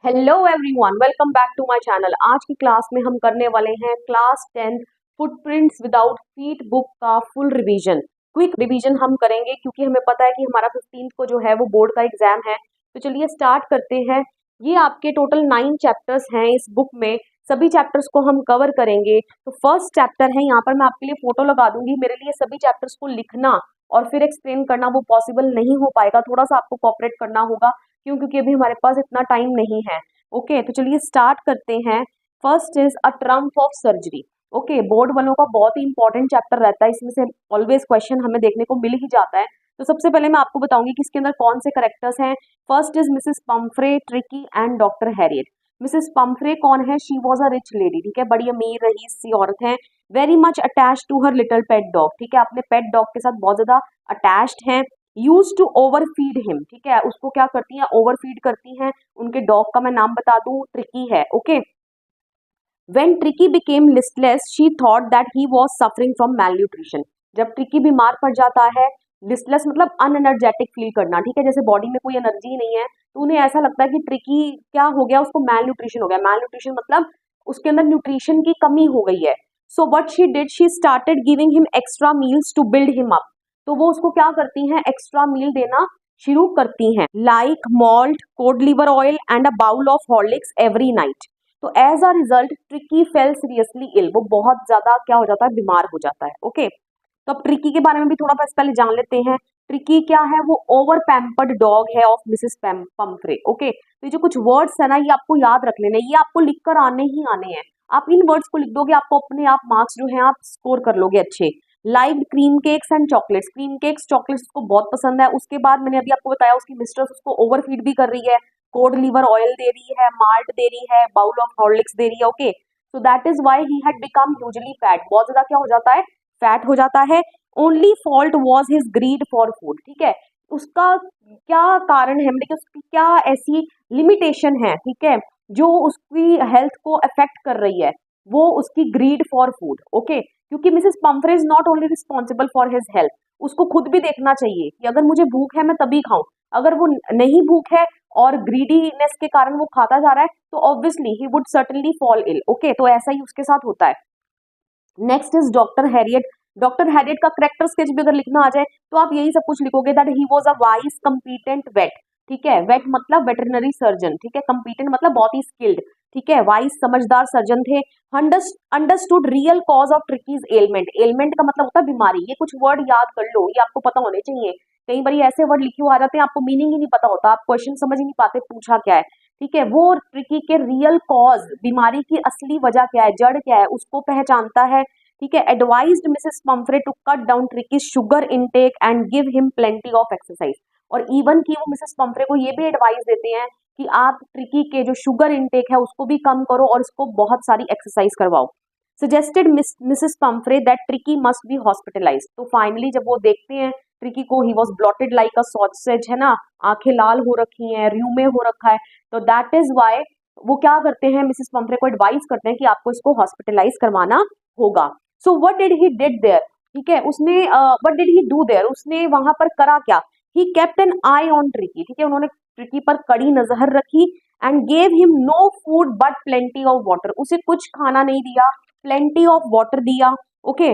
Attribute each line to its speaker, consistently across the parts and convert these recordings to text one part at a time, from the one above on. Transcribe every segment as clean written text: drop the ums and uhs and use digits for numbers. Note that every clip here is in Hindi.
Speaker 1: Hello everyone, welcome back to my channel. आज की क्लास में हम करने वाले हैं class 10 footprints without feet book का फुल रिवीजन। क्विक रिवीजन हम करेंगे क्योंकि हमें पता है कि हमारा 15 को जो है वो बोर्ड का एग्जाम है। तो चलिए स्टार्ट करते हैं। ये आपके टोटल 9 चैप्टर्स हैं इस बुक में। सभी चैप्टर्स को हम कवर करेंगे। तो फर्स्ट चैप्टर है, यहाँ पर मैं आपके लिए फोटो लगा दूंगी। मेरे लिए सभी चैप्टर्स को लिखना और फिर एक्सप्लेन करना वो पॉसिबल नहीं हो पाएगा, थोड़ा सा आपको कोऑपरेट करना होगा क्योंकि अभी हमारे पास इतना टाइम नहीं है। ओके, तो चलिए स्टार्ट करते हैं। First is a Trump of surgery. Okay, board वालों का बहुत ही इंपॉर्टेंट चैप्टर रहता है, इसमें से ऑलवेज क्वेश्चन हमें देखने को मिल ही जाता है। तो सबसे पहले मैं आपको बताऊंगी कि इसके अंदर कौन से करेक्टर्स हैं। First is Mrs Pumphrey, tricky and doctor Herriot. Mrs Pumphrey कौन है? She was a rich lady, ठीक है, बड़ी अमीर रईस सी औरत है। Very much attach to her little pet dog, ठीक है, अपने पेट डॉग के साथ बहुत ज्यादा अटैच्ड हैं। यूज टू ओवरफीड हिम, ठीक है, उसको क्या करती हैं? ओवरफीड करती हैं। उनके डॉग का मैं नाम बता दूं, ट्रिकी है। Okay, When Tricky became listless, she thought that he was suffering from malnutrition. जब ट्रिकी बीमार पड़ जाता है, लिस्टलेस मतलब अनएनर्जेटिक फील करना, ठीक है, जैसे बॉडी में कोई एनर्जी नहीं है, तो उन्हें ऐसा लगता है कि ट्रिकी क्या हो गया, उसको मैल न्यूट्रिशन हो गया। मैल न्यूट्रिशन मतलब उसके अंदर न्यूट्रिशन की कमी हो गई है। So what she did, she started giving him extra meals to build him up. तो वो उसको क्या करती हैं? एक्स्ट्रा मील देना शुरू करती हैं, like malt, cod liver oil and a bowl of Horlicks every night. तो as a result Tricki fell seriously ill, वो बहुत ज्यादा क्या हो जाता है? बीमार हो जाता है। ओके, तो अब ट्रिकी के बारे में भी थोड़ा पहले जान लेते हैं। ट्रिकी क्या है? वो ओवर पैम्पर्ड डॉग है ऑफ मिसेस पम्फ्रे। ओके, तो ये जो कुछ वर्ड्स है ना, ये आपको याद रख लेने, ये आपको लिखकर आने ही आने हैं। आप इन वर्ड्स को लिख दोगे, आपको अपने आप मार्क्स जो है आप स्कोर कर लोगे अच्छे। Like cream cakes and chocolates, cream cakes chocolates को बहुत पसंद है। उसके बाद मैंने अभी आपको बताया उसकी मिस्ट्रेस उसको ओवरफीड भी कर रही है, कोड लिवर ऑयल दे रही है, माल्ट दे रही है, बाउल ऑफ हॉर्लिक्स दे रही है। Okay, so that is why he had become hugely fat, बहुत ज्यादा क्या हो जाता है? फैट हो जाता है। Only fault was his greed for food, ठीक है, उसका क्या कारण है, मतलब उसकी क्या ऐसी लिमिटेशन है, ठीक है, जो उसकी हेल्थ को अफेक्ट कर रही है, वो उसकी ग्रीड फॉर फूड। ओके, क्योंकि Mrs Pomfrey is not only responsible for his health, उसको खुद भी देखना चाहिए कि अगर मुझे भूख है मैं तभी खाऊं, अगर वो नहीं भूख है और ग्रीडीनेस के कारण वो खाता जा रहा है तो obviously he would certainly fall ill. Okay, तो ऐसा ही उसके साथ होता है। Next is doctor Herriot. Doctor Herriot का करेक्टर स्केच भी अगर लिखना आ जाए तो आप यही सब कुछ लिखोगे, that he was a wise competent vet, ठीक है, वेट मतलब वेटरनरी सर्जन, ठीक है, कंपीटेंट मतलब बहुत ही स्किल्ड, ठीक है, वाइज समझदार सर्जन थे। Understood real cause of Tricki's ailment, ailment का मतलब होता है बीमारी। ये कुछ वर्ड याद कर लो, ये आपको पता होने चाहिए। कई बार ऐसे वर्ड लिखे हुए आ जाते हैं, आपको मीनिंग ही नहीं पता होता, आप क्वेश्चन समझ ही नहीं पाते पूछा क्या है, ठीक है। वो ट्रिकी के रियल कॉज, बीमारी की असली वजह क्या है, जड़ क्या है, उसको पहचानता है, ठीक है। Advised Mrs Pumphrey to cut down Tricki sugar intake and give him plenty of exercise. और इवन की वो मिसेस पम्फ्रे को ये भी एडवाइस देते हैं कि आप ट्रिकी के जो शुगर इनटेक है उसको भी कम करो और इसको बहुत सारी एक्सरसाइज करवाओ। Suggested Mrs Pumphrey that Tricki must be hospitalise. तो फाइनली जब वो देखते हैं ट्रिकी को, he was bloated like a sausage, है ना, आंखें लाल हो रखी हैं, र्यूमे हो रखा है, तो दैट इज वाई वो क्या करते हैं, मिसेस पम्फ्रे को एडवाइस करते हैं कि आपको इसको हॉस्पिटलाइज करवाना होगा। So what did he did there, ठीक है, उसने what did he do there, उसने वहां पर करा क्या? He kept an eye on Tricki, ठीक है, उन्होंने ट्रिकी पर कड़ी नजर रखी and gave him no food but plenty of water, उसे कुछ खाना नहीं दिया, प्लेंटी ऑफ वाटर दिया। Okay,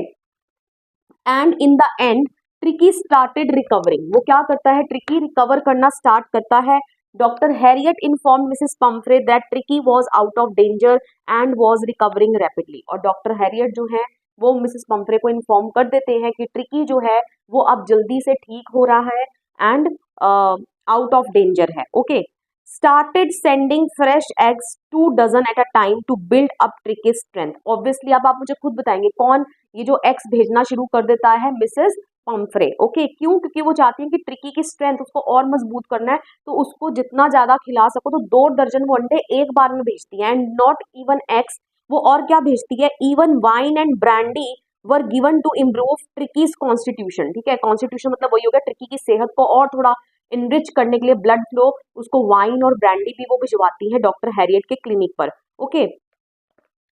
Speaker 1: and in the end Tricki started recovering, वो क्या करता है? ट्रिकी रिकवर करना स्टार्ट करता है। Doctor Harriet inform Mrs Pumphrey that tricky was out of danger and was recovering rapidly. और डॉक्टर हैरियट जो है वो मिसेस पम्फ्रे को इन्फॉर्म कर देते हैं कि ट्रिकी जो है वो अब जल्दी से ठीक हो रहा है एंड आउट ऑफ डेंजर है। Okay, started sending fresh eggs 2 dozen at a time to build up Tricki strength. Obviously अब आप मुझे खुद बताएंगे कौन ये जो एग्स भेजना शुरू कर देता है? Mrs Pomfrey. ओके, क्यों? क्योंकि वो चाहती है कि ट्रिकी की स्ट्रेंथ उसको और मजबूत करना है, तो उसको जितना ज्यादा खिला सको, तो 2 दर्जन वो अंडे एक बार में भेजती है। एंड नॉट इवन एग्स, वो और क्या भेजती है? Even wine and brandy were given to improve Tricki's constitution, ठीक है, कॉन्स्टिट्यूशन मतलब वही हो गया ट्रिकी की सेहत को और थोड़ा इनरिच करने के लिए, ब्लड फ्लो, उसको वाइन और ब्रांडी भी वो भिजवाती है डॉक्टर हैरियट के क्लिनिक पर। Okay,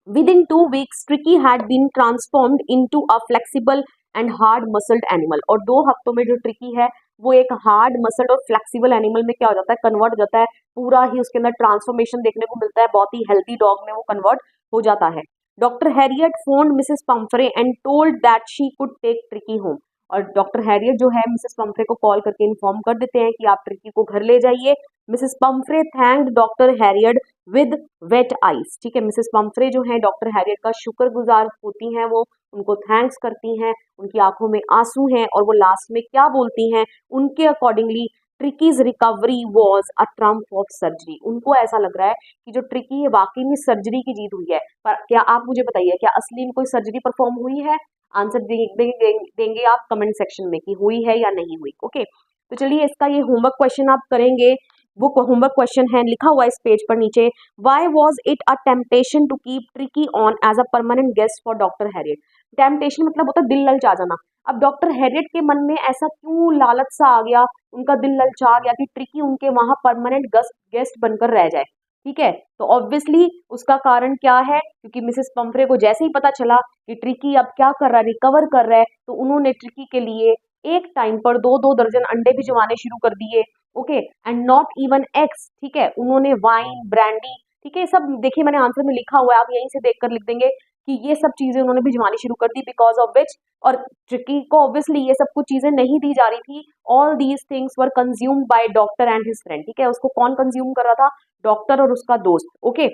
Speaker 1: Within 2 weeks, Tricky had been transformed into a flexible and hard muscled animal. और 2 हफ्तों में जो ट्रिकी है वो एक हार्ड मसल्ड और फ्लेक्सिबल एनिमल में क्या हो जाता है, कन्वर्ट हो जाता है, पूरा ही उसके अंदर ट्रांसफॉर्मेशन देखने को मिलता है, बहुत ही हेल्थी डॉग में वो कन्वर्ट हो जाता है। Doctor Herriot phoned Mrs Pumphrey and told that she could take Tricki home. और डॉक्टर हैरियट जो है मिसेस पम्फ्रे को कॉल करके इन्फॉर्म कर देते हैं कि आप ट्रिकी को घर ले जाइए। Mrs Pomfrey thanked doctor Harriet with weight eyes. ठीक है, मिसेस पम्फ्रे जो है डॉक्टर हैरियट का शुक्रगुजार होती हैं, वो उनको थैंक्स करती हैं, उनकी आंखों में आंसू हैं और वो लास्ट में क्या बोलती हैं, उनके accordingly ट्रिकीज recovery was a Trump of surgery. उनको ऐसा लग रहा है कि जो ट्रिकी है वाकई में सर्जरी की जीत हुई है। पर क्या आप मुझे बताइए, क्या असली में कोई सर्जरी परफॉर्म हुई है? आंसर देंगे आप कमेंट सेक्शन में कि हुई है या नहीं हुई। ओके, तो चलिए इसका ये होमवर्क क्वेश्चन आप करेंगे। वो होमवर्क क्वेश्चन है, लिखा हुआ है इस पेज पर नीचे, why was it a temptation to keep Tricki on as a permanent guest for doctor Herriot. Temptation मतलब होता है दिल ललचा जाना। अब डॉक्टर हैरियट के मन में ऐसा क्यों लालच सा आ गया, उनका दिल ललचा गया कि ट्रिकी उनके वहां परमानेंट गेस्ट बनकर रह जाए। ठीक है, तो ऑब्वियसली उसका कारण क्या है, क्योंकि मिसेस पम्फ्रे को जैसे ही पता चला कि ट्रिकी अब क्या कर रहा है, रिकवर कर रहा है, तो उन्होंने ट्रिकी के लिए एक टाइम पर 2-2 दर्जन अंडे भिजवाने शुरू कर दिए। Okay, and not even eggs. ठीक है, उन्होंने वाइन, ब्रांडी, ठीक है, सब देखिए मैंने आंसर में लिखा हुआ है, आप यहीं से देखकर लिख देंगे कि ये सब चीजें उन्होंने भिजवानी शुरू कर दी, बिकॉज ऑफ विच, और ट्रिकी को ऑब्वियसली ये सब कुछ चीजें नहीं दी जा रही थी। All these things were consumed by doctor and his friend. ठीक है, उसको कौन कंज्यूम कर रहा था? डॉक्टर और उसका दोस्त। Okay,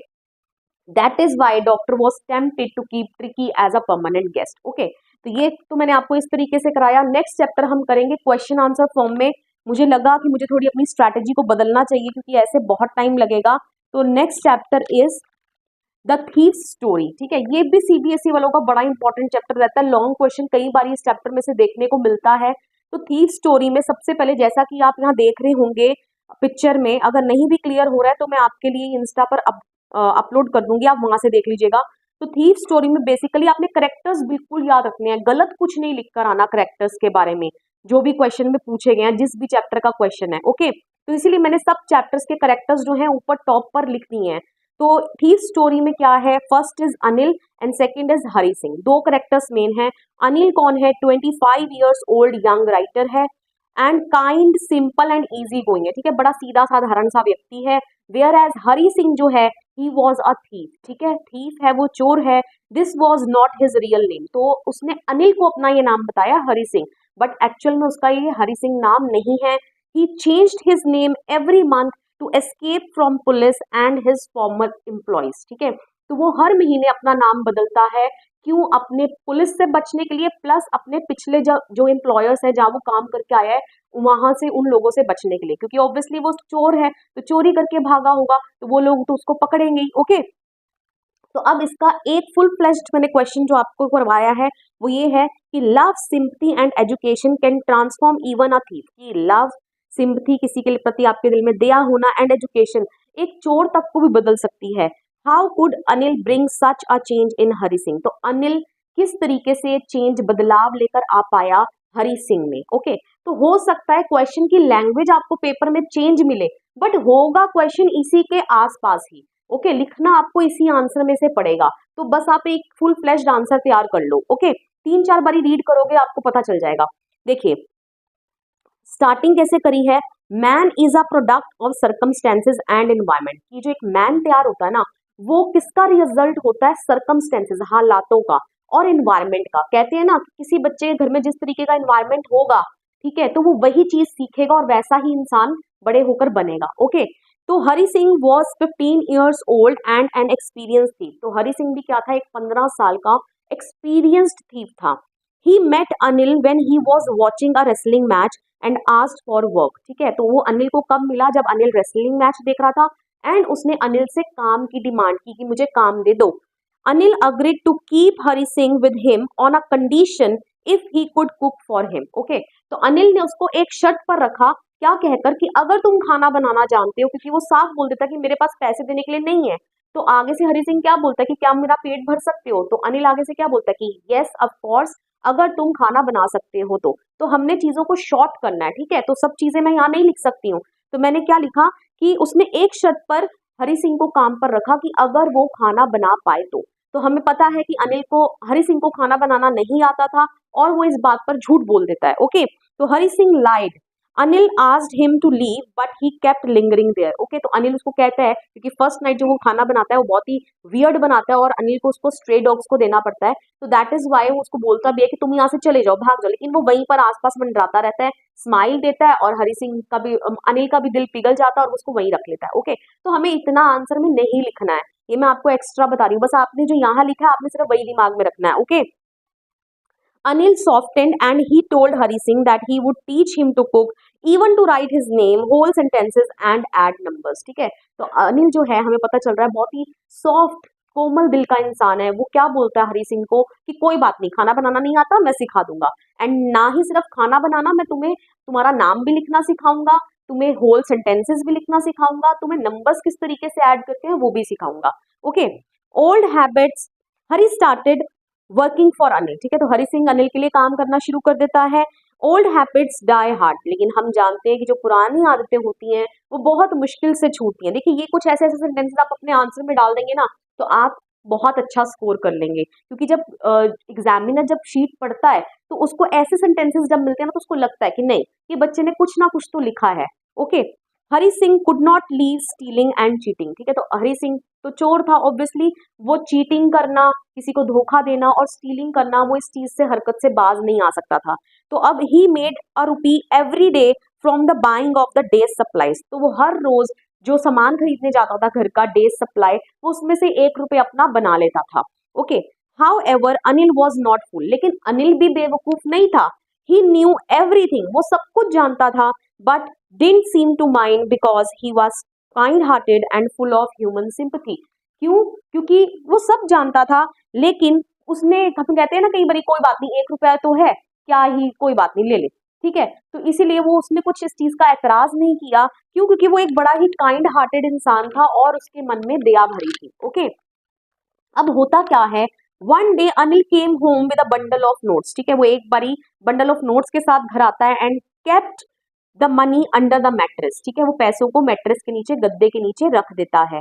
Speaker 1: that is why doctor was tempted to keep Tricki as a permanent guest. Okay, तो ये तो मैंने आपको इस तरीके से कराया। नेक्स्ट चैप्टर हम करेंगे क्वेश्चन आंसर फॉर्म में। मुझे लगा कि मुझे थोड़ी अपनी स्ट्रैटेजी को बदलना चाहिए क्योंकि ऐसे बहुत टाइम लगेगा। तो next chapter is the thief story. ठीक है, ये भी सीबीएसई वालों का बड़ा इंपॉर्टेंट चैप्टर रहता है, लॉन्ग क्वेश्चन कई बार इस चैप्टर में से देखने को मिलता है। तो थीफ स्टोरी में सबसे पहले, जैसा कि आप यहाँ देख रहे होंगे पिक्चर में, अगर नहीं भी क्लियर हो रहा है तो मैं आपके लिए इंस्टा पर अपलोड कर दूंगी, आप वहां से देख लीजिएगा। तो थीफ स्टोरी में बेसिकली आपने करेक्टर्स बिल्कुल याद रखने हैं, गलत कुछ नहीं लिखकर आना करेक्टर्स के बारे में, जो भी क्वेश्चन में पूछे गए हैं, जिस भी चैप्टर का क्वेश्चन है। ओके, तो इसीलिए मैंने सब चैप्टर्स के करेक्टर्स जो हैं ऊपर टॉप पर लिख दिए हैं। तो थीफ स्टोरी में क्या है, first is Anil and second is Hari Singh. दो करेक्टर्स मेन है। अनिल कौन है? 25 ईयर्स ओल्ड यंग राइटर है and kind, simple and easy going है। ठीक है, बड़ा सीधा साधारण सा व्यक्ति है। वेयर एज हरि सिंह जो है, ही वॉज अ थीफ। ठीक है, थीफ है, वो चोर है। This was not his real name. तो उसने अनिल को अपना ये नाम बताया हरि सिंह, बट एक्चुअल में उसका ये हरि सिंह नाम नहीं है। He changed his name every month to escape from police and his former employees. ठीक है, तो वो हर महीने अपना नाम बदलता है। क्यों? अपने पुलिस से बचने के लिए, प्लस अपने पिछले जो एम्प्लॉयर्स है, जहाँ वो काम करके आया है, वहां से, उन लोगों से बचने के लिए, क्योंकि ऑब्वियसली वो चोर है तो चोरी करके भागा होगा, तो वो लोग तो उसको पकड़ेंगे ही। ओके, तो अब इसका एक फुल फ्लेश्ड मैंने क्वेश्चन जो आपको करवाया है वो ये है कि love, sympathy and education can transform even a thief. कि लव, सिंपथी, किसी के प्रति आपके दिल में दया होना, एंड एजुकेशन एक चोर तक को भी बदल सकती है। How could Anil bring such a change in Hari Singh. तो अनिल किस तरीके से चेंज, बदलाव लेकर आ पाया हरि सिंह में। ओके, तो हो सकता है क्वेश्चन की लैंग्वेज आपको पेपर में चेंज मिले, बट होगा क्वेश्चन इसी के आसपास ही। ओके, लिखना आपको इसी आंसर में से पड़ेगा। तो बस आप एक फुल फ्लेश्ड आंसर तैयार कर लो। ओके, 3-4 बारी रीड करोगे आपको पता चल जाएगा। देखिए स्टार्टिंग कैसे करी है, man is a product of circumstances and environment. की जो एक मैन तैयार होता है ना, वो किसका रिजल्ट होता है? सर्कमस्टेंसेज, हालातों का, और एनवायरमेंट का। कहते हैं ना, किसी बच्चे के घर में जिस तरीके का एनवायरमेंट होगा, ठीक है, तो वो वही चीज सीखेगा और वैसा ही इंसान बड़े होकर बनेगा। ओके, तो Hari Singh was 15 years old and an experience thief. तो हरि सिंह भी क्या था? एक 15 साल का एक्सपीरियंस्ड थीफ था। He met Anil when he was watching a wrestling match and asked for work. ठीक है, तो वो अनिल को कब मिला? जब अनिल रेसलिंग मैच देख रहा था, एंड उसने अनिल से काम की डिमांड की कि मुझे काम दे दो। Anil agreed to keep Hari Singh with him on a condition if he could cook for him. Okay, तो अनिल ने उसको एक शर्त पर रखा, क्या कहकर कि अगर तुम खाना बनाना जानते हो, क्योंकि वो साफ बोल देता कि मेरे पास पैसे देने के लिए नहीं है। तो आगे से हरि सिंह क्या बोलता है कि क्या मेरा पेट भर सकते हो? तो अनिल आगे से क्या बोलता है कि यस ऑफ कोर्स, अगर तुम खाना बना सकते हो तो हमने चीजों को शॉर्ट करना है। ठीक है, तो सब चीजें मैं यहाँ नहीं लिख सकती हूँ, तो मैंने क्या लिखा कि उसने एक शर्त पर हरि सिंह को काम पर रखा कि अगर वो खाना बना पाए तो हमें पता है कि अनिल को, हरि सिंह को खाना बनाना नहीं आता था और वो इस बात पर झूठ बोल देता है। ओके, तो Hari Singh lied Anil asked him to leave but he kept lingering there. Okay, तो अनिल उसको कहता है, क्योंकि फर्स्ट नाइट जो वो खाना बनाता है वो बहुत ही वियर्ड बनाता है और अनिल को उसको स्ट्रे डॉग्स को देना पड़ता है, तो दैट इज वाई वो उसको बोलता भी है कि तुम यहाँ से चले जाओ, भाग जाओ, लेकिन वो वहीं पर आसपास मंडराता रहता है, स्माइल देता है और हरी सिंह का भी अनिल का भी दिल पिघल जाता है और उसको वहीं रख लेता है। ओके, तो हमें इतना आंसर में नहीं लिखना है, ये मैं आपको एक्स्ट्रा बता रही हूँ, बस आपने जो यहाँ लिखा है आपने सिर्फ वही दिमाग में रखना है। Okay, Anil softened and he told Hari Singh that he would teach him to cook, even to write his name, whole sentences and add numbers। ठीक है, तो अनिल जो है हमें पता चल रहा है बहुत ही सॉफ्ट कोमल दिल का इंसान है। वो क्या बोलता है हरी सिंह को कि कोई बात नहीं, खाना बनाना नहीं आता मैं सिखा दूंगा, एंड ना ही सिर्फ खाना बनाना, मैं तुम्हें तुम्हारा नाम भी लिखना सिखाऊंगा, तुम्हें होल सेंटेंसेस भी लिखना सिखाऊंगा, तुम्हें नंबर्स किस तरीके से ऐड करते हैं वो भी सिखाऊंगा। Okay, old habits, Hari started working for Anil. ठीक है, तो हरी सिंह अनिल के लिए काम करना शुरू कर देता है। ओल्ड हैबिट्स डाई हार्ड, लेकिन हम जानते हैं कि जो पुरानी आदतें होती हैं वो बहुत मुश्किल से छूटती हैं। देखिए, ये कुछ ऐसे ऐसे सेंटेंसेस आप अपने आंसर में डाल देंगे ना तो आप बहुत अच्छा स्कोर कर लेंगे, क्योंकि जब एग्जामिनर जब शीट पढ़ता है तो उसको ऐसे सेंटेंसेस जब मिलते हैं ना तो उसको लगता है कि नहीं, ये बच्चे ने कुछ ना कुछ तो लिखा है। Okay, Hari Singh could not leave stealing and cheating. ठीक है, तो हरी सिंह तो चोर था ऑब्वियसली, वो चीटिंग करना, किसी को धोखा देना और स्टीलिंग करना, वो इस चीज से हरकत से बाज नहीं आ सकता था। तो अब he made a rupee every day from the buying of the days supplies. तो वो हर रोज जो सामान खरीदने जाता था घर का डेज सप्लाई, वो उसमें से 1 रुपये अपना बना लेता था। Okay, how ever Anil was not full, लेकिन अनिल भी बेवकूफ नहीं था। ही न्यू एवरीथिंग, वो सब कुछ जानता था, but didn't seem to mind because he was kind hearted and full of human sympathy. क्यों? क्योंकि वो सब जानता था, लेकिन उसने, हम कहते हैं ना कई बार, कोई बात नहीं 1 रुपया तो है, क्या ही, कोई बात नहीं ले ले। ठीक है, तो इसीलिए वो उसने कुछ इस चीज का एतराज नहीं किया। क्यों? क्योंकि वो एक बड़ा ही काइंड हार्टेड इंसान था और उसके मन में दया भरी थी। ओके, अब होता क्या है, one day Anil came home with a bundle of notes. ठीक है, वो एक बारी बंडल ऑफ नोट्स के साथ घर आता है and kept the money under the mattress. ठीक है, वो पैसों को मैट्रेस के नीचे, गद्दे के नीचे रख देता है।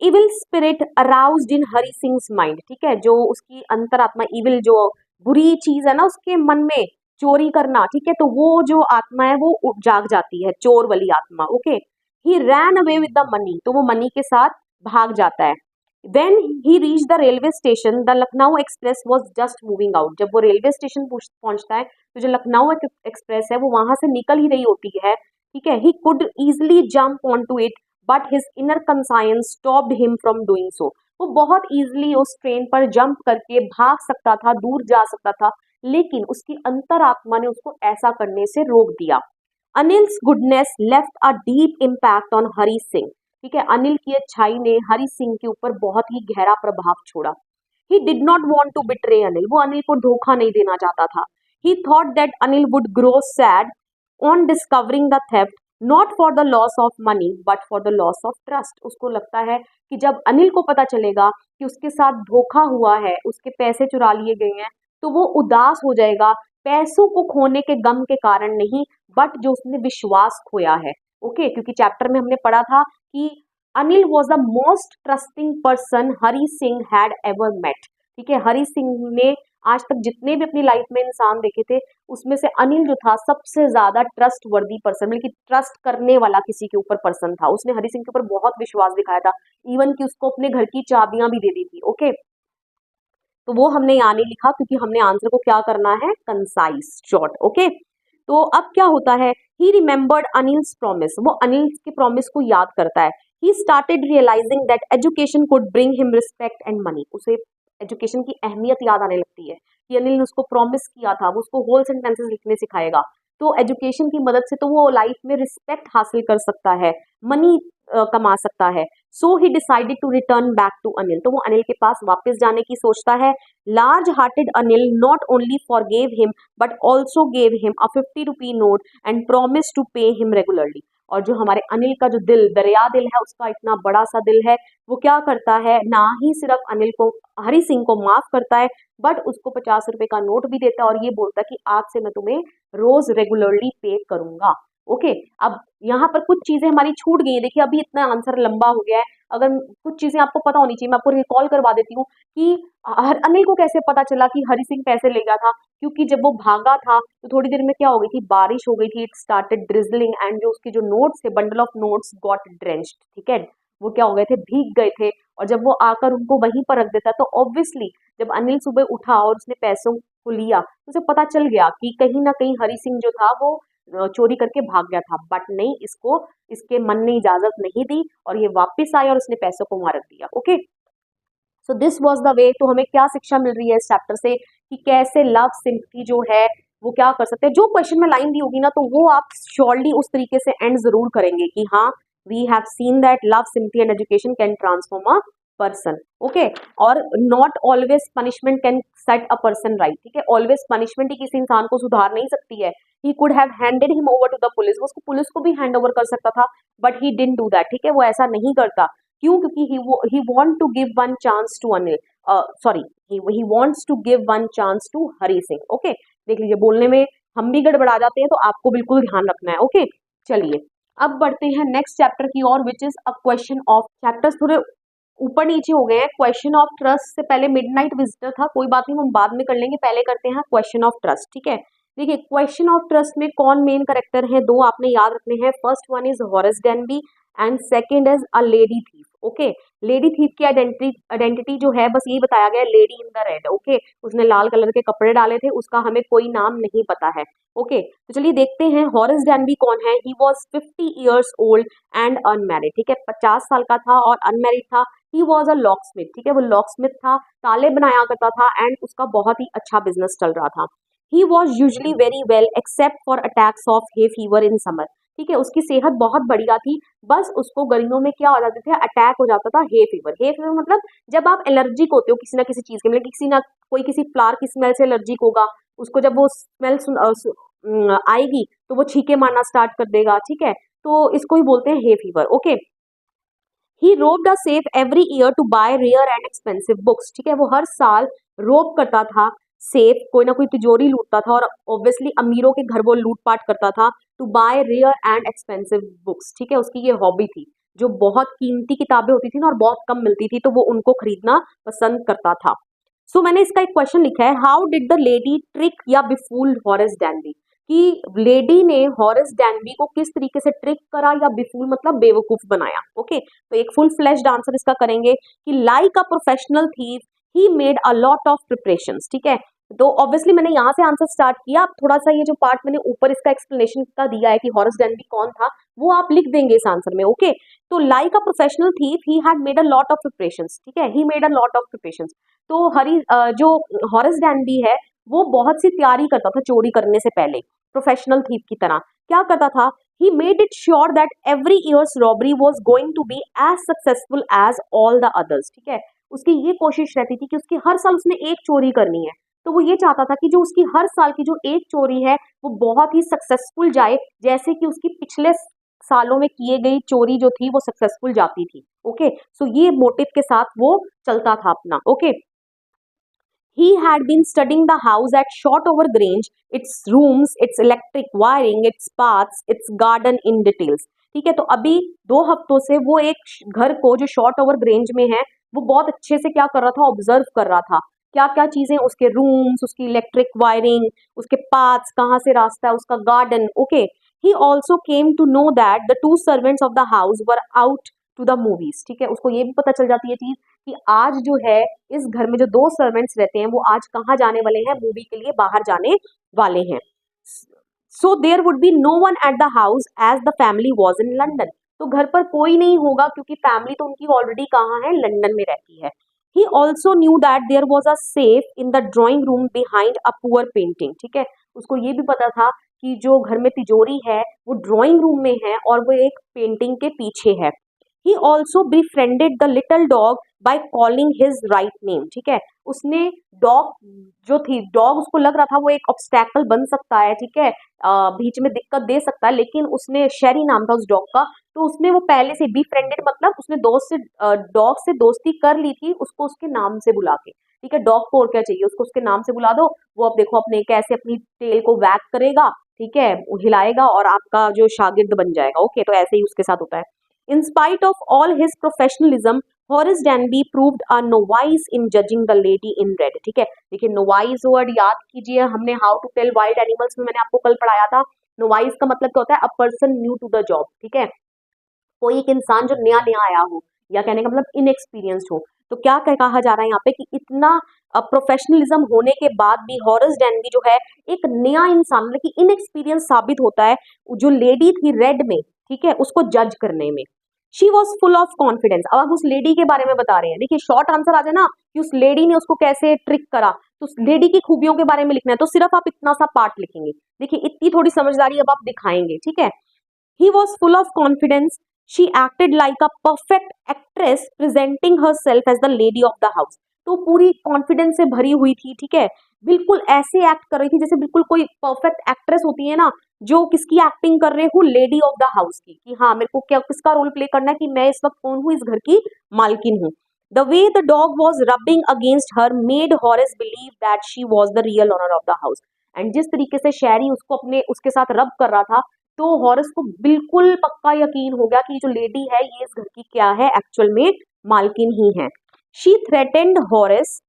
Speaker 1: इविल स्पिरिट अराउज्ड इन हरी सिंह माइंड। ठीक है, जो उसकी अंतरात्मा, इविल जो बुरी चीज है ना उसके मन में, चोरी करना, ठीक है, तो वो जो आत्मा है वो जाग जाती है, चोर वाली आत्मा। Okay, he ran away with the money, तो वो मनी के साथ भाग जाता है। When he reached the railway station, the Lucknow Express was just moving out। जब वो रेलवे स्टेशन पहुंचता है तो जो लखनऊ एक्सप्रेस है वो वहां से निकल ही रही होती है। ठीक है, he could easily jump onto it, but his inner conscience stopped him from doing so। वो बहुत easily उस ट्रेन पर जंप करके भाग सकता था, दूर जा सकता था, लेकिन उसकी अंतरात्मा ने उसको ऐसा करने से रोक दिया। Anil's goodness left a deep impact on Hari Singh. ठीक है, अनिल की अच्छाई ने हरी सिंह के ऊपर बहुत ही गहरा प्रभाव छोड़ा। He did not want to betray Anil, वो अनिल को धोखा नहीं देना चाहता था। He thought that Anil would grow sad on discovering the theft, not for the loss of money but for the loss of trust. उसको लगता है कि जब अनिल को पता चलेगा कि उसके साथ धोखा हुआ है, उसके पैसे चुरा लिए गए हैं, तो वो उदास हो जाएगा, पैसों को खोने के गम के कारण नहीं, बट जो उसने विश्वास खोया है। ओके, क्योंकि चैप्टर में हमने पढ़ा था कि Anil was the most trusting person Hari Singh had ever met. ठीक है, हरी सिंह ने आज तक जितने भी अपनी लाइफ में इंसान देखे थे उसमें से अनिल जो था सबसे ज्यादा ट्रस्ट वर्दी पर्सन, मतलब कि ट्रस्ट करने वाला किसी के ऊपर पर्सन था। उसने हरी सिंह के ऊपर बहुत विश्वास दिखाया था, इवन कि उसको अपने घर की चाबियां भी दे दी थी। ओके, तो वो हमने यहाँ नहीं लिखा क्योंकि हमने आंसर को क्या करना है, कंसाइज, शॉर्ट। ओके, तो अब क्या होता है, ही रिमेम्बर्ड अनिल्स प्रॉमिस, वो अनिल के प्रॉमिस को याद करता है। He started realising that education could bring him respect and money. उसे एजुकेशन की अहमियत याद आने लगती है कि अनिल ने उसको प्रॉमिस किया था, वो उसको होल सेंटेंसेस लिखने सिखाएगा, तो एजुकेशन की मदद से तो वो लाइफ में रिस्पेक्ट हासिल कर सकता है, मनी कमा सकता है। So he decided to return back to Anil, तो वो अनिल के पास वापस जाने की सोचता है। Large hearted Anil not only forgave him but also gave him a 50 rupee note and promise to pay him regularly. और जो हमारे अनिल का जो दिल, दरिया दिल है, उसका इतना बड़ा सा दिल है, वो क्या करता है, ना ही सिर्फ अनिल को, हरी सिंह को माफ करता है, बट उसको 50 रुपए का नोट भी देता है और ये बोलता है कि आज से मैं तुम्हें रोज रेगुलरली पे करूंगा। ओके, अब यहाँ पर कुछ चीजें हमारी छूट गई है। देखिए अभी इतना आंसर लंबा हो गया है, अगर कुछ चीजें आपको पता होनी चाहिए, मैं आपको रिकॉल करवा देती हूँ कि अनिल को कैसे पता चला कि हरि सिंह पैसे ले गया था। क्योंकि जब वो भागा था तो थोड़ी देर में क्या हो गई थी, बारिश हो गई थी, इट स्टार्टेड ड्रिजलिंग एंड जो उसके जो नोट्स थे, bundle of notes got drenched, ठीक है, वो क्या हो गए थे, भीग गए थे। और जब वो आकर उनको वहीं पर रख देता तो ऑब्वियसली जब अनिल सुबह उठा और उसने पैसों को लिया तो उसे पता चल गया कि कहीं ना कहीं हरि सिंह जो था वो चोरी करके भाग गया था। बट नहीं, इसको इसके मन ने इजाजत नहीं दी और ये वापस आया और उसने पैसों को वहां रख दिया। Okay, so this was the way. तो हमें क्या शिक्षा मिल रही है इस चैप्टर से कि कैसे लव सिंपथी जो है वो क्या कर सकते हैं। जो क्वेश्चन में लाइन दी होगी ना तो वो आप श्योरली उस तरीके से एंड जरूर करेंगे कि हाँ, we have seen that love sympathy and education can transform a person. Okay, और not always punishment can set a person right, ठीक है, ऑलवेज पनिशमेंट ही किसी इंसान को सुधार नहीं सकती है। He could have handed him over to the police, वो उसको पुलिस को भी हैंड ओवर कर सकता था, but he didn't do that, ठीक है, वो ऐसा नहीं करता। क्यों? क्योंकि he want to give one chance to Anil, sorry, he wants to give one chance to Hari Singh. Okay, देख लीजिए बोलने में हम भी गड़बड़ा जाते हैं तो आपको बिल्कुल ध्यान रखना है। ओके, चलिए अब बढ़ते हैं नेक्स्ट चैप्टर की ओर, which is a question of, chapters थोड़े ऊपर नीचे हो गए हैं। क्वेश्चन ऑफ ट्रस्ट से पहले मिडनाइट विजिटर था, कोई बात नहीं, हम बाद में कर लेंगे, पहले करते हैं क्वेश्चन ऑफ ट्रस्ट, ठीक है। देखिए क्वेश्चन ऑफ ट्रस्ट में कौन मेन करेक्टर है, दो आपने याद रखने हैं। First one is Horace Denby and second is a lady thief. Okay, lady thief की आइडेंटिटी जो है बस यही बताया गया, lady in the red. Okay, उसने लाल कलर के कपड़े डाले थे, उसका हमें कोई नाम नहीं पता है। ओके, तो चलिए देखते हैं हॉरेस डेनबी कौन है। He was 50 years old and unmarried, ठीक है, 50 साल का था और अनमैरिड था। ही वॉज अ लॉकस्मिथ, ठीक है, वो लॉकस्मिथ था, ताले बनाया करता था एंड उसका बहुत ही अच्छा बिजनेस चल रहा था। He was usually very well except for attacks of hay fever in summer, ठीक है, उसकी सेहत बहुत बढ़िया थी, बस उसको गर्मियों में क्या हो जाते थे, अटैक हो जाता था हे फीवर। हे फीवर मतलब जब आप एलर्जिक होते हो किसी ना किसी चीज के, मतलब किसी ना कोई किसी फ्लावर की स्मेल से एलर्जिक होगा, उसको जब वो स्मेल आएगी तो वो छींके मारना स्टार्ट कर देगा, ठीक है, तो इसको ही बोलते हैं hay fever. Okay, he robbed a safe every year to buy rare and expensive books, ठीक है, वो हर साल रोब करता था, सेफ कोई ना कोई तिजोरी लूटता था और ऑब्वियसली अमीरों के घर वो लूटपाट करता था, to buy rare and expensive books, ठीक है, उसकी ये हॉबी थी। जो बहुत कीमती किताबें होती थी ना और बहुत कम मिलती थी तो वो उनको खरीदना पसंद करता था। सो मैंने इसका एक क्वेश्चन लिखा है, how did the lady trick या बिफूल हॉरेस डैनबी, कि लेडी ने हॉरेस डैनबी को किस तरीके से ट्रिक करा या बिफूल मतलब बेवकूफ बनाया। ओके, तो एक फुल फ्लैश्ड आंसर इसका करेंगे कि like a professional thief he made a lot of preparations, ठीक है, तो ऑब्वियसली मैंने यहाँ से आंसर स्टार्ट किया। अब थोड़ा सा ये जो पार्ट मैंने ऊपर इसका एक्सप्लेनेशन का दिया है कि हॉरेस डैनबी कौन था वो आप लिख देंगे इस आंसर में। ओके, तो like a professional thief he had made a lot of preparations, ठीक है, he made a lot of preparations. तो जो हॉरेस डैनबी है वो बहुत सी तैयारी करता था चोरी करने से पहले, प्रोफेशनल थीफ की तरह। क्या करता था, he made it sure that every year's robbery was going to be as successful as all the others, ठीक है, उसकी ये कोशिश रहती थी कि उसकी हर साल उसने एक चोरी करनी है, तो वो ये चाहता था कि जो उसकी हर साल की जो एक चोरी है वो बहुत ही सक्सेसफुल जाए, जैसे कि उसकी पिछले सालों में किए गई चोरी जो थी वो सक्सेसफुल जाती थी। ओके, सो ये मोटिव के साथ वो चलता था अपना। Okay, he had been studying the house at Shotover Grange, its rooms, its electric wiring, its paths, its garden in details. ठीक है, तो अभी 2 हफ्तों से वो एक घर को जो शॉर्ट ओवर ग्रेंज में है वो बहुत अच्छे से क्या कर रहा था, ऑब्जर्व कर रहा था, क्या क्या चीजें, उसके रूम्स, उसकी इलेक्ट्रिक वायरिंग, उसके पाथ्स, कहाँ से रास्ता है, उसका garden. Okay, he also came to know that the 2 servants of the house were out to the movies, ठीक है, उसको ये भी पता चल जाती है चीज कि आज जो है इस घर में जो 2 सर्वेंट्स रहते हैं वो आज कहाँ जाने वाले हैं, मूवी के लिए बाहर जाने वाले हैं। So there would be no one at the house as the family was in London, तो घर पर कोई नहीं होगा क्योंकि फैमिली तो उनकी ऑलरेडी कहाँ है, लंदन में रहती है। He also knew that there was a safe in the drawing room behind a poor painting, ठीक है, उसको ये भी पता था कि जो घर में तिजोरी है वो ड्रॉइंग रूम में है और वो एक पेंटिंग के पीछे है। He also befriended the little dog by calling his write name, ठीक है, उसने डॉग जो थी, डॉग उसको लग रहा था वो एक ऑब्स्टैकल बन सकता है, ठीक है, बीच में दिक्कत दे सकता है, लेकिन उसने, शेरी नाम था उस डॉग का, तो उसने वो पहले से befriended मतलब उसने डॉग से दोस्ती कर ली थी, उसको उसके नाम से बुला के, ठीक है, डॉग को और क्या चाहिए, उसको उसके नाम से बुला दो, वो अब देखो अपने कैसे अपनी टेल को वैग करेगा, ठीक है, हिलाएगा और आपका जो शागिर्द बन जाएगा। ओके, तो ऐसे ही उसके साथ होता है। In spite of all his professionalism, Horace Danby proved a novice in judging the lady in red. ठीक है, देखिए नोवाइस वर्ड याद कीजिए, हमने how to tell wild animals में मैंने आपको कल पढ़ाया था। नोवाइस का मतलब क्या होता है? A person new to the job. ठीक है, कोई एक इंसान जो नया नया आया हो, या कहने का मतलब इनएक्सपीरियंस्ड हो। तो क्या कहा जा रहा है यहाँ पे कि इतना प्रोफेशनलिज्म होने के बाद भी हॉरिस डैनबी जो है एक नया इंसान, मतलब कि इनएक्सपीरियंस साबित होता है जो लेडी थी रेड में, ठीक है, उसको जज करने में। She was full of confidence. अब आप उस लेडी के बारे में बता रहे हैं, देखिए शॉर्ट आंसर आ जाए ना कि उस लेडी ने उसको कैसे ट्रिक करा, तो उस लेडी की खूबियों के बारे में लिखना है, तो सिर्फ आप इतना सा पार्ट लिखेंगे। देखिए इतनी थोड़ी समझदारी अब आप दिखाएंगे। ठीक है, he was full of confidence. She acted like a perfect actress presenting herself as the lady of the house. तो पूरी कॉन्फिडेंस से भरी हुई थी। ठीक है, बिल्कुल ऐसे एक्ट कर रही थी जैसे बिल्कुल कोई परफेक्ट एक्ट्रेस होती है ना, जो किसकी एक्टिंग कर रहे हो? लेडी ऑफ द हाउस की, कि हाँ मेरे को क्या किसका रोल प्ले करना है, कि मैं इस वक्त कौन हूँ? इस घर की मालकिन हूँ। The way the dog was rubbing against her made Horace believe that she was the real owner of the house. And जिस तरीके से शैरी उसको अपने उसके साथ रब कर रहा था, तो हॉरिस को बिल्कुल पक्का यकीन हो गया कि जो लेडी है ये इस घर की क्या है? एक्चुअल में मालकिन ही है। She threatened Horace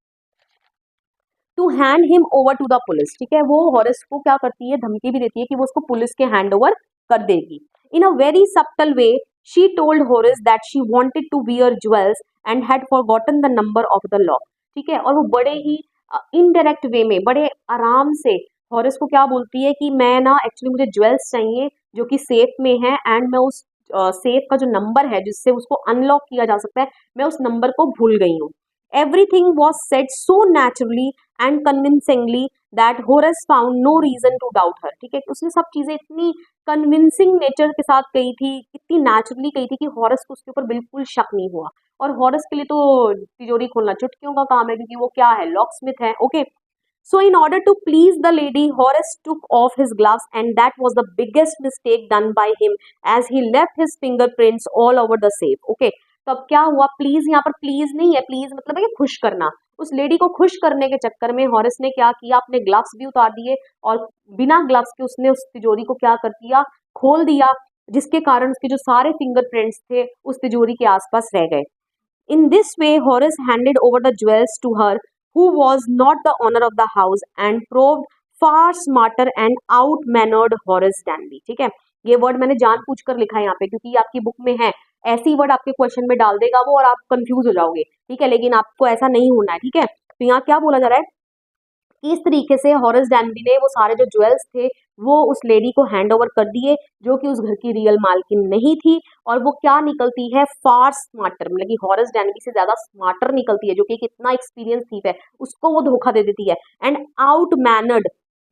Speaker 1: to hand him over to the police. ठीक है, वो हॉरिस को क्या करती है? धमकी भी देती है कि वो उसको पुलिस के हैंड ओवर कर देगी। In a very subtle way she told Horace that she wanted to wear jewels and had forgotten the number of the lock. ठीक है, और वो बड़े ही इनडायरेक्ट वे में, बड़े आराम से हॉरिस को क्या बोलती है कि मैं ना एक्चुअली मुझे ज्वेल्स चाहिए जो कि सेफ में है, एंड मैं उस सेफ का जो नंबर है जिससे उसको अनलॉक किया जा सकता है, मैं उस नंबर को भूल गई हूँ। Everything was said so naturally and convincingly that Horace found no reason to doubt her। ठीक है, उसने सब चीजें इतनी कन्विंसिंग नेचर के साथ कही थी, इतनी नेचुरली कही थी कि हॉरिस को उसके ऊपर बिल्कुल शक नहीं हुआ। और हॉरिस के लिए तो तिजोरी खोलना चुटकियों का काम है, क्योंकि वो क्या है? लॉक स्मिथ है। Okay, so in order to please the lady, Horace took off his gloves, and that was the biggest mistake done by him as he left his fingerprints all over the safe। Okay, तो अब क्या हुआ? प्लीज यहाँ पर प्लीज नहीं है, प्लीज मतलब है कि खुश करना। उस लेडी को खुश करने के चक्कर में हॉरिस ने क्या किया? अपने ग्लव्स भी उतार दिए और बिना ग्लव्स के उसने उस तिजोरी को क्या कर दिया? खोल दिया, जिसके कारण उसके जो सारे फिंगरप्रिंट्स थे उस तिजोरी के आसपास रह गए। In this way, Horace handed over the jewels to her, who was not the owner of the house, and proved far smarter and out-mannered Horace Danby। ठीक है, ये वर्ड मैंने जानबूझकर लिखा है यहाँ पे क्योंकि ये आपकी बुक में है। ऐसी वर्ड आपके क्वेश्चन में डाल देगा वो और आप कंफ्यूज हो जाओगे। ठीक है, लेकिन आपको ऐसा नहीं होना है। ठीक है, तो यहाँ क्या बोला जा रहा है? किस तरीके से हॉरिस डैनबी ने वो सारे जो ज्वेल्स थे वो उस लेडी को हैंड ओवर कर दिए, जो कि उस घर की रियल मालकिन नहीं थी, और वो क्या निकलती है? फार स्मार्टर, मतलब कि हॉरिस डैनबी से ज्यादा स्मार्टर निकलती है, जो कि कितना एक्सपीरियंस थीफ है, उसको वो धोखा दे देती है। And out mannered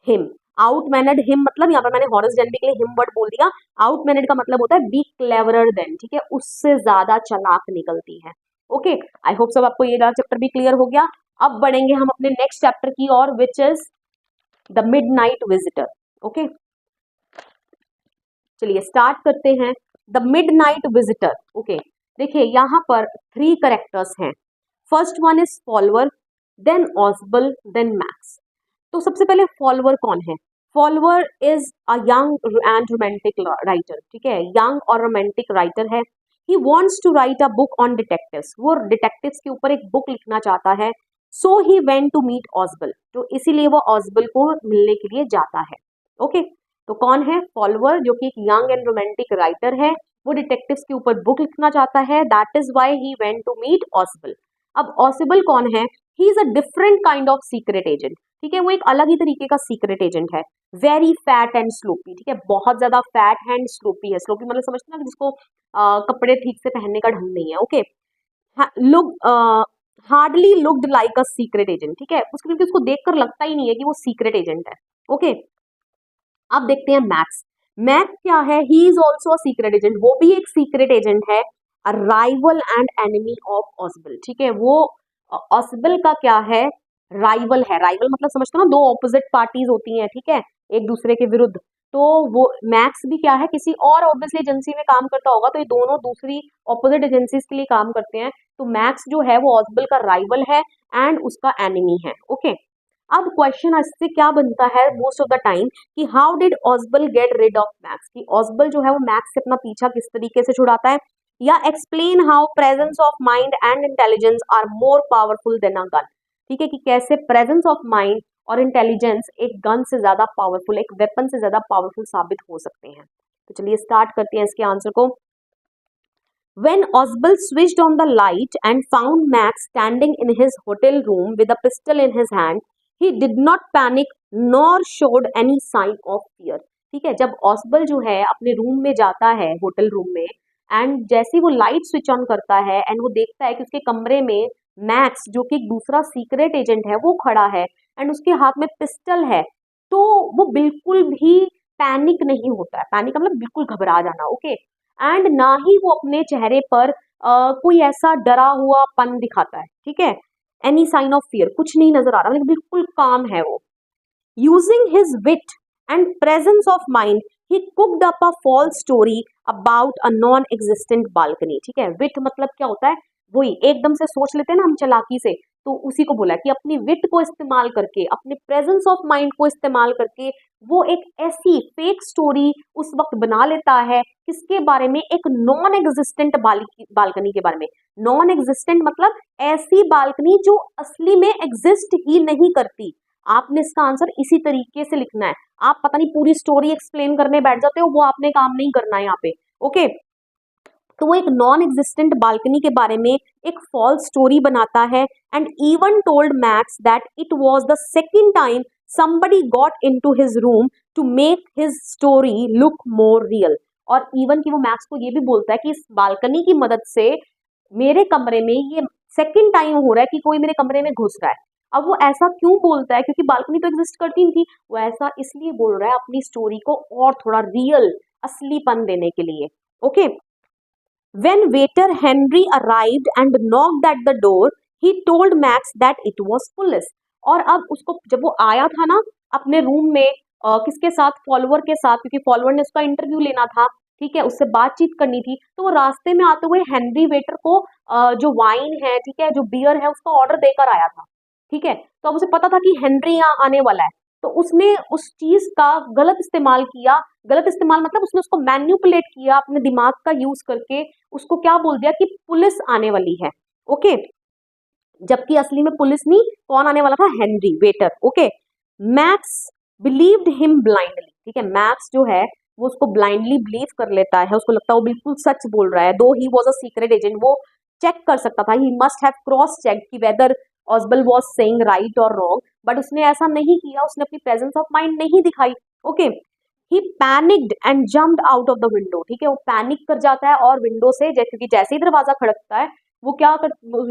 Speaker 1: him. Out mannered him मतलब यहाँ पर मैंने हॉरिस डैनबी के लिए हिम वर्ड बोल दिया। आउट मैनर्ड का मतलब होता है बी क्लेवरर देन। ठीक है, उससे ज्यादा चालाक निकलती है। ओके, आई होप सब आपको ये चैप्टर भी क्लियर हो गया। अब बढ़ेंगे हम अपने नेक्स्ट चैप्टर की ओर, which is the midnight visitor. Okay, चलिए स्टार्ट करते हैं। The midnight visitor. ओके, देखिए यहाँ पर 3 करेक्टर्स हैं। First one is Fowler, then Ausable, then Max. तो सबसे पहले फॉलोअर कौन है? Fowler is a young and romantic writer. ठीक है, यंग और रोमांटिक राइटर है। He wants to write a book on detectives. वो डिटेक्टिव्स के ऊपर एक बुक लिखना चाहता है। So he went to meet Ausable. तो इसीलिए वो ऑस्बल को मिलने के लिए जाता है। ओके, तो कौन है? फॉलोअर, जो कि एक यंग एंड रोमांटिक राइटर है। वो डिटेक्टिव्स के ऊपर बुक लिखना चाहता है, that is why he went to meet Ausable. अब ऑस्बल कौन है? He is a different kind of secret agent. ठीक है, वो एक अलग ही तरीके का सीक्रेट एजेंट है। Very fat and sloppy. ठीक है, बहुत ज्यादा फैट एंड स्लोपी है। स्लोपी मतलब समझते ना, जिसको कपड़े ठीक से पहनने का ढंग नहीं है। Okay, look hardly looked like अ सीक्रेट एजेंट। ठीक है, उसको क्योंकि उसको देखकर लगता ही नहीं है कि वो सीक्रेट एजेंट है। ओके, अब देखते हैं मैक्स। मैक्स क्या है? He is also a secret agent. वो भी एक सीक्रेट एजेंट है। A rival and enemy of Ausable. ठीक है, वो ऑस्बल का क्या है? राइवल है। राइवल मतलब समझते हो ना, दो ऑपोजिट पार्टीज होती हैं। ठीक है, एक दूसरे के विरुद्ध। तो वो मैक्स भी क्या है? किसी और ऑब्वियसली एजेंसी में काम करता होगा, तो ये दोनों दूसरी ऑपोजिट एजेंसीज के लिए काम करते हैं। तो मैक्स जो है वो ऑस्बल का राइवल है एंड उसका एनिमी है। ओके, अब क्वेश्चन इससे क्या बनता है मोस्ट ऑफ द टाइम कि how did Ausable get rid of Max, कि ऑसबल जो है वो मैक्स से अपना पीछा किस तरीके से छुड़ाता है, या explain how presence of mind and intelligence are more powerful than a gun. ठीक है, कि कैसे प्रेजेंस ऑफ माइंड और इंटेलिजेंस एक गन से ज्यादा पावरफुल, एक वेपन से ज्यादा पावरफुल साबित हो सकते हैं। तो चलिए स्टार्ट करते हैं इसके आंसर को। When Oswald switched on the light and found Max standing in his hotel room with a pistol in his hand, he did not panic nor showed any sign of fear. ठीक है, जब ऑसबल जो है अपने रूम में जाता है, होटल रूम में, एंड जैसे ही वो लाइट स्विच ऑन करता है एंड वो देखता है कि उसके कमरे में मैक्स जो कि एक दूसरा सीक्रेट एजेंट है वो खड़ा है एंड उसके हाथ में पिस्टल है, तो वो बिल्कुल भी पैनिक नहीं होता है। पैनिक मतलब बिल्कुल घबरा जाना, ओके। एंड ना ही वो अपने चेहरे पर कोई ऐसा डरा हुआ पन दिखाता है, ठीक है। एनी साइन ऑफ फियर, कुछ नहीं नजर आ रहा, मतलब बिल्कुल काम है वो। Using his wit and presence of mind he cooked up a false story about a non existent balcony. ठीक है, विट मतलब क्या होता है, वही एकदम से सोच लेते हैं ना हम चालाकी से, तो उसी को बोला कि अपनी विट को इस्तेमाल करके, अपने प्रेजेंस ऑफ माइंड को इस्तेमाल करके वो एक ऐसी फेक स्टोरी उस वक्त बना लेता है किसके बारे में, एक नॉन एग्जिस्टेंट बालकनी के बारे में। नॉन एग्जिस्टेंट मतलब ऐसी बालकनी जो असली में एग्जिस्ट ही नहीं करती। आपने इसका आंसर इसी तरीके से लिखना है। आप पता नहीं पूरी स्टोरी एक्सप्लेन करने बैठ जाते हो, वो आपने काम नहीं करना है यहाँ पे, ओके। तो वो एक नॉन एग्जिस्टेंट बालकनी के बारे में एक फॉल्स स्टोरी बनाता है and even told max that it was the second time somebody got into his room to make his story look more real। और इवन कि वो मैक्स को ये भी बोलता है कि इस बालकनी की मदद से मेरे कमरे में ये सेकंड टाइम हो रहा है कि कोई मेरे कमरे में घुस रहा है। अब वो ऐसा क्यों बोलता है, क्योंकि बालकनी तो एग्जिस्ट करती नहीं थी, वो ऐसा इसलिए बोल रहा है अपनी स्टोरी को और थोड़ा रियल, असलीपन देने के लिए, okay. When waiter Henry arrived and knocked at the door, he told Max that it was police। और अब उसको जब वो आया था ना अपने रूम में किसके साथ, फॉलोअर के साथ, क्योंकि फॉलोअर ने उसका इंटरव्यू लेना था, ठीक है, उससे बातचीत करनी थी, तो वो रास्ते में आते हुए हेनरी वेटर को जो वाइन है, ठीक है, जो बियर है, उसका ऑर्डर देकर आया था, ठीक है। तो अब उसे पता था कि हेनरी यहाँ आने वाला है, तो उसने उस चीज का गलत इस्तेमाल किया। गलत इस्तेमाल मतलब उसने उसको मैन्युपुलेट किया, अपने दिमाग का यूज करके उसको क्या बोल दिया कि पुलिस आने वाली है, ओके। जबकि असली में पुलिस नहीं, कौन आने वाला था, Henry waiter, okay. Max believed him blindly. ठीक है, मैक्स जो है वो उसको ब्लाइंडली बिलीव कर लेता है, उसको लगता है वो बिल्कुल सच बोल रहा है। Though he was a secret agent, वो चेक कर सकता था, he must have cross check कि whether Ausable was saying right और रॉन्ग, बट उसने ऐसा नहीं किया, उसने अपनी प्रेजेंस ऑफ माइंड नहीं दिखाई, okay. He panicked and jumped out of the window. ठीक है, वो पैनिक कर जाता है और विंडो से, क्योंकि जैसे ही दरवाजा खड़कता है वो क्या कर,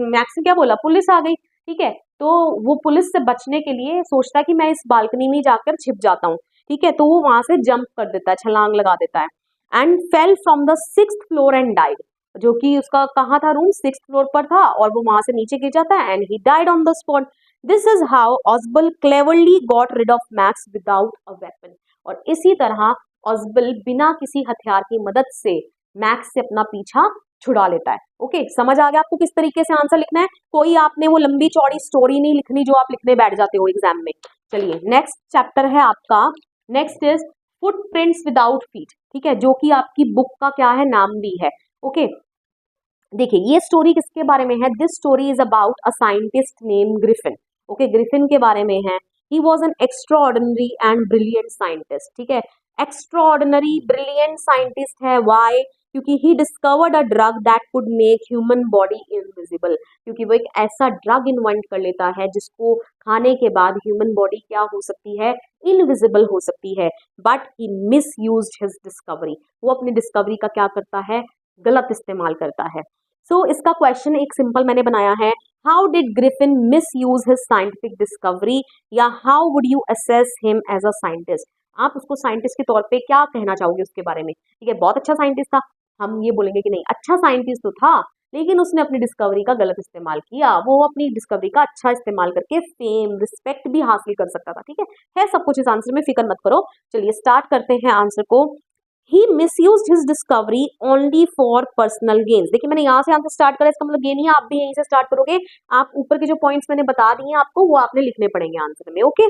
Speaker 1: मैक्स ने क्या बोला, पुलिस आ गई, ठीक है। तो वो पुलिस से बचने के लिए सोचता है कि मैं इस बालकनी में जाकर छिप जाता हूँ, ठीक है। तो वो वहां से जंप कर देता है, छलांग लगा देता है, and fell from the 6th floor and died. जो कि उसका कहाँ था रूम, 6th फ्लोर पर था, और वो वहां से नीचे गिर जाता है and he died on the spot. This is how Ausable cleverly got rid of Max without a weapon. और इसी तरह ऑसबल बिना किसी हथियार की मदद से मैक्स से अपना पीछा छुड़ा लेता है, ओके। समझ आ गया आपको किस तरीके से आंसर लिखना है। कोई आपने वो लंबी चौड़ी स्टोरी नहीं लिखनी जो आप लिखने बैठ जाते हो एग्जाम में। चलिए नेक्स्ट चैप्टर है आपका, next is footprints without feet. ठीक है, जो कि आपकी बुक का क्या है, नाम भी है, ओके। देखिए ये स्टोरी किसके बारे में है, this story is about a scientist name Griffin, okay. Griffin के बारे में है। He was an extraordinary and brilliant scientist. ठीक है, एक्स्ट्राऑर्डिनरी ब्रिलियंट साइंटिस्ट है, वाई, क्योंकि he discovered a drug that could make human body invisible. क्योंकि वो एक ऐसा ड्रग इन्वेंट कर लेता है जिसको खाने के बाद ह्यूमन बॉडी क्या हो सकती है, इनविजिबल हो सकती है। But he miss used his discovery, वो अपनी डिस्कवरी का क्या करता है, गलत इस्तेमाल करता है। सो इसका क्वेश्चन एक सिंपल मैंने बनाया है, how did Griffin misuse his scientific discovery, या how would you assess him as a scientist. आप उसको साइंटिस्ट के तौर पे क्या कहना चाहोगे उसके बारे में। ठीक है, बहुत अच्छा साइंटिस्ट था, हम ये बोलेंगे कि नहीं, अच्छा साइंटिस्ट तो था, लेकिन उसने अपनी डिस्कवरी का गलत इस्तेमाल किया। वो अपनी डिस्कवरी का अच्छा इस्तेमाल करके फेम, रिस्पेक्ट भी हासिल कर सकता था। ठीक है सब कुछ इस आंसर में, फिक्र मत करो। चलिए स्टार्ट करते हैं आंसर को। He misused his discovery only for personal gains. देखिए मैंने यहाँ से आंसर स्टार्ट करा, इसका मतलब ये नहीं है आप भी यहीं से स्टार्ट करोगे, आप ऊपर के जो पॉइंट्स मैंने बता दिए आपको वो आपने लिखने पड़ेंगे आंसर में। ओके,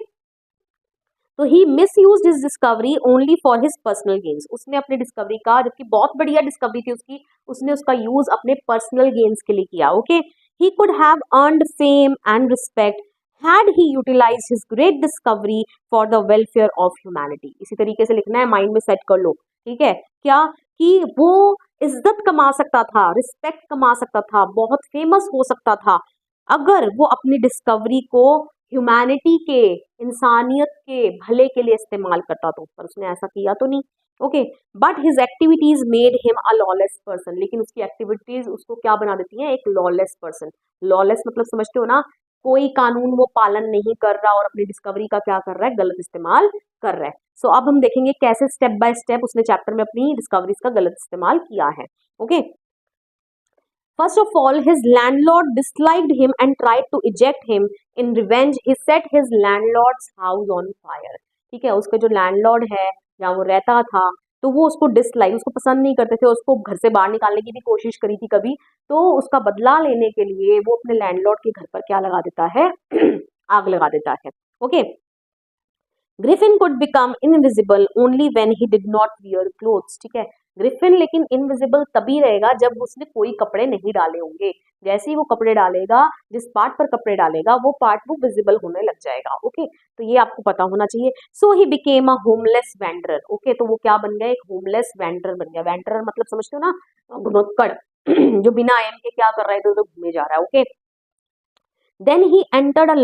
Speaker 1: तो he misused his discovery only for his personal gains. उसने अपनी डिस्कवरी का, जबकि बहुत बढ़िया डिस्कवरी थी उसकी, उसने उसका यूज अपने पर्सनल गेन्स के लिए किया। Okay, he could have earned fame and respect had he utilised his great discovery for the welfare of humanity. इसी तरीके से लिखना है, माइंड में सेट कर लो। ठीक है, क्या कि वो इज्जत कमा सकता था, रिस्पेक्ट कमा सकता था, बहुत फेमस हो सकता था अगर वो अपनी डिस्कवरी को ह्यूमैनिटी के, इंसानियत के भले के लिए इस्तेमाल करता, तो पर उसने ऐसा किया तो नहीं। Okay, but his activities made him a lawless person. लेकिन उसकी एक्टिविटीज उसको क्या बना देती हैं, एक लॉलेस पर्सन। लॉलेस मतलब समझते हो ना, कोई कानून वो पालन नहीं कर रहा और अपनी डिस्कवरी का क्या कर रहा है, गलत इस्तेमाल कर रहा है। सो अब हम देखेंगे कैसे स्टेप बाय स्टेप उसने चैप्टर में अपनी डिस्कवरीज का गलत इस्तेमाल किया है। Okay, first of all, his landlord disliked him and tried to eject him. In revenge, he set his landlord's house on fire. ठीक है, उसका जो लैंडलॉर्ड है जहाँ वो रहता था, तो वो उसको डिसलाइक, उसको पसंद नहीं करते थे, उसको घर से बाहर निकालने की भी कोशिश करी थी कभी, तो उसका बदला लेने के लिए वो अपने लैंडलॉर्ड के घर पर क्या लगा देता है आग लगा देता है। Okay, Griffin could become invisible only when he did not wear clothes. ठीक है, ग्रिफिन लेकिन इनविजिबल तभी रहेगा जब उसने कोई कपड़े नहीं डाले होंगे। जैसे ही वो कपड़े डालेगा, जिस पार्ट पर कपड़े डालेगा वो पार्ट वो विजिबल होने लग जाएगा। ओके, तो ये आपको पता होना चाहिए। So he became a homeless wanderer. Okay, तो वो क्या बन गया, एक होमलेस वेंडरर बन गया। वेंडरर मतलब समझते हो ना, घुनक्कड़ जो बिना एम के क्या कर रहा है, तो घूमे जा रहा है। Okay, then he entered a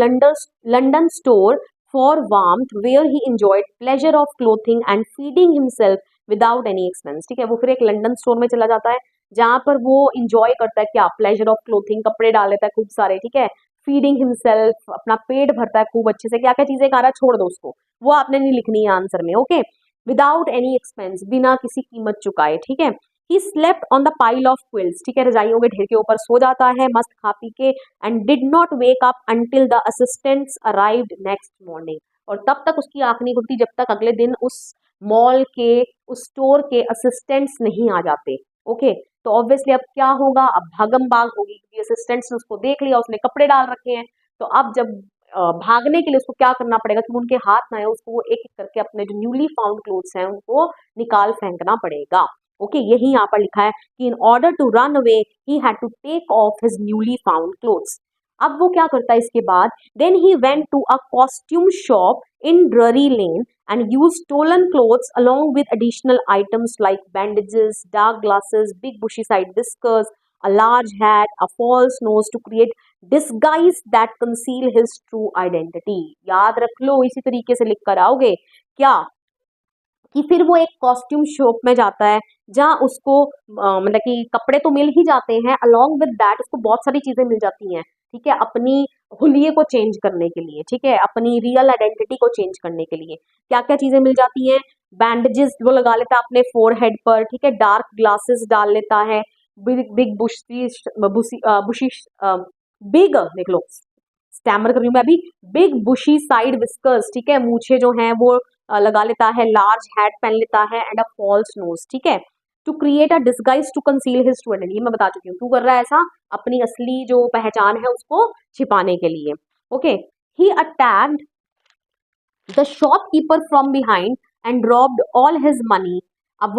Speaker 1: London store for warmth where he enjoyed pleasure of clothing and feeding himself without any expense। ठीक है, वो फिर एक लंदन स्टोर में चला जाता है जहां पर वो इंजॉय करता है क्या, प्लेजर ऑफ क्लोथिंग, कपड़े डाल लेता है खूब सारे। ठीक है, फीडिंग हिमसेल्फ, अपना पेट भरता है खूब अच्छे से। क्या क्या चीजें खा रहा है छोड़ दो उसको, वो आपने नहीं लिखनी है आंसर में। ओके, विदाउट एनी एक्सपेंस, बिना किसी कीमत चुकाए। ठीक है, he slept on the pile of quills. ठीक है, रजाइयों के ढेर के ऊपर सो जाता है मस्त खा पी के, and did not wake up until the assistants arrived next morning. और तब तक उसकी आंख नहीं खुलती जब तक अगले दिन उस मॉल के, उस स्टोर के असिस्टेंट्स नहीं आ जाते। ओके, तो ऑब्वियसली अब क्या होगा, अब भागम भाग होगी, क्योंकि असिस्टेंट्स ने उसको देख लिया, उसने कपड़े डाल रखे हैं। तो अब जब भागने के लिए उसको क्या करना पड़ेगा कि उनके हाथ ना आए, उसको वो एक एक करके अपने जो न्यूली फाउंड क्लोथ्स हैं उनको निकाल फेंकना पड़ेगा। ओके, यही यहाँ पर लिखा है कि in order to run away he had to take off his newly found clothes. अब वो क्या करता है इसके बाद, then he went to a costume shop in Drury Lane and used stolen clothes along with additional items like bandages, dark glasses, big bushy side whiskers, a large hat, a false nose to create disguise that conceal his true identity। याद रख लो, इसी तरीके से लिख कर आओगे क्या कि फिर वो एक कॉस्ट्यूम शॉप में जाता है जहाँ उसको मतलब कि कपड़े तो मिल ही जाते हैं, अलोंग विद दैट उसको बहुत सारी चीजें मिल जाती हैं। ठीक है, अपनी हुलिये को चेंज करने के लिए, ठीक है, अपनी रियल आइडेंटिटी को चेंज करने के लिए क्या क्या चीजें मिल जाती हैं, बैंडेजेस वो लगा लेता है अपने फोरहेड पर। ठीक है, डार्क ग्लासेस डाल लेता है, बिग बिग बुशी बिग, देख लो स्टैमर कर रही हूँ मैं अभी, बिग बुशी साइड विस्कर्स। ठीक है, मूछे जो हैं वो लगा लेता है, लार्ज हैट पहन लेता है, एंड अ फॉल्स नोज। ठीक है, to create a disguise to conceal his true identity. ये मैं बता चुकी हूँ क्यों कर रहा है ऐसा, अपनी असली जो पहचान है उसको छिपाने के लिए। Okay, he attacked the shopkeeper from behind and robbed all his money. अब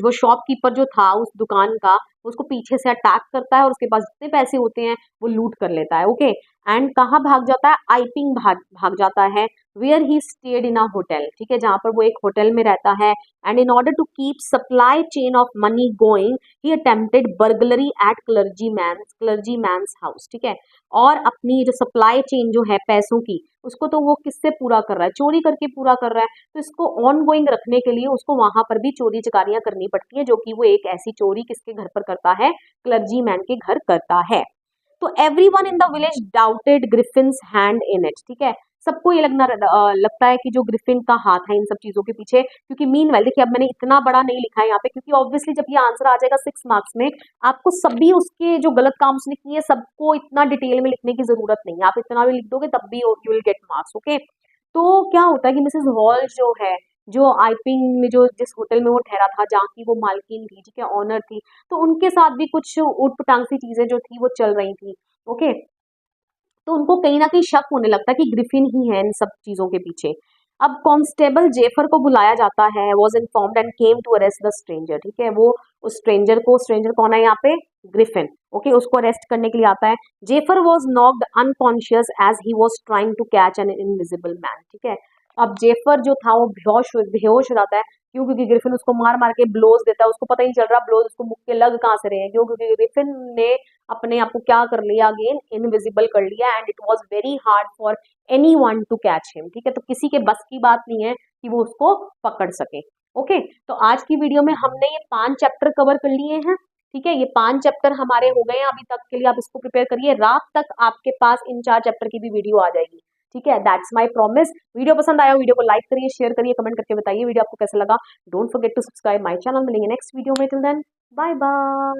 Speaker 1: वो शॉपकीपर जो था उस दुकान का, उसको पीछे से अटैक करता है और उसके पास जितने पैसे होते हैं वो लूट कर लेता है। ओके, एंड कहाँ भाग जाता है, आइपिंग भाग जाता है, where he stayed in a hotel. ठीक है, जहाँ पर वो एक होटल में रहता है। And in order to keep supply chain of money going he attempted burglary at clergyman's house. ठीक है, और अपनी जो सप्लाई चेन जो है पैसों की, उसको तो वो किससे पूरा कर रहा है, चोरी करके पूरा कर रहा है। तो इसको ऑन गोइंग रखने के लिए उसको वहां पर भी चोरी चकारियां करनी पड़ती है, जो कि वो एक ऐसी चोरी किसके घर पर करता है, क्लर्जी मैन के घर करता है। तो everyone in the village doubted Griffin's hand in it. ठीक है, सबको ये लगता है कि जो ग्रिफिन का हाथ है इन सब चीजों के पीछे, क्योंकि मीनवाइल देखिए अब मैंने इतना बड़ा नहीं लिखा है यहाँ पे, क्योंकि ऑब्वियसली जब ये आंसर आ जाएगा 6 मार्क्स में, आपको सभी उसके जो गलत काम उसने किए सबको इतना डिटेल में लिखने की जरूरत नहीं है। आप इतना भी लिख दोगे तब भी you will get marks. Okay, तो क्या होता है कि मिसेस हॉल जो है जो आईपिंग में जो जिस होटल में वो ठहरा था, जहाँ की वो मालकिन थी, ठीक है, ऑनर थी, तो उनके साथ भी कुछ ऊट-पटांग सी चीजें जो थी वो चल रही थी। ओके, तो उनको कहीं ना कहीं शक होने लगता है कि ग्रिफिन ही है इन सब चीजों के पीछे। अब कांस्टेबल जेफर को बुलाया जाता है, was informed and came to arrest the stranger, ठीक है, वो उस स्ट्रेंजर कौन है यहाँ पे, ग्रिफिन, ओके, उसको अरेस्ट करने के लिए आता है। Jaffers was knocked unconscious as he was trying to catch an invisible man, ठीक है। अब जेफर जो था वो बेहोश हो जाता है, क्यों, क्योंकि ग्रिफिन उसको मार मार के ब्लोज देता है, उसको पता ही नहीं चल रहा ब्लोज उसको मुक्के के लग कहाँ से रहे हैं, क्यों, क्योंकि ग्रिफिन ने अपने आप को क्या कर लिया, अगेन इनविजिबल कर लिया, and it was very hard for anyone to catch him, ठीक है, तो किसी के बस की बात नहीं है कि वो उसको पकड़ सके। ओके, तो आज की वीडियो में हमने ये 5 चैप्टर कवर कर लिए हैं, ठीक है, ये 5 चैप्टर हमारे हो गए हैं अभी तक के लिए, आप इसको प्रिपेयर करिए, रात तक आपके पास इन 4 चैप्टर की भी वीडियो आ जाएगी, ठीक है, दैट्स माय प्रॉमिस। वीडियो पसंद आया, वीडियो को लाइक करिए, शेयर करिए, कमेंट करके बताइए वीडियो आपको कैसा लगा। Don't forget to subscribe my channel. मिलेंगे नेक्स्ट वीडियो में, टिल देन बाय बाय।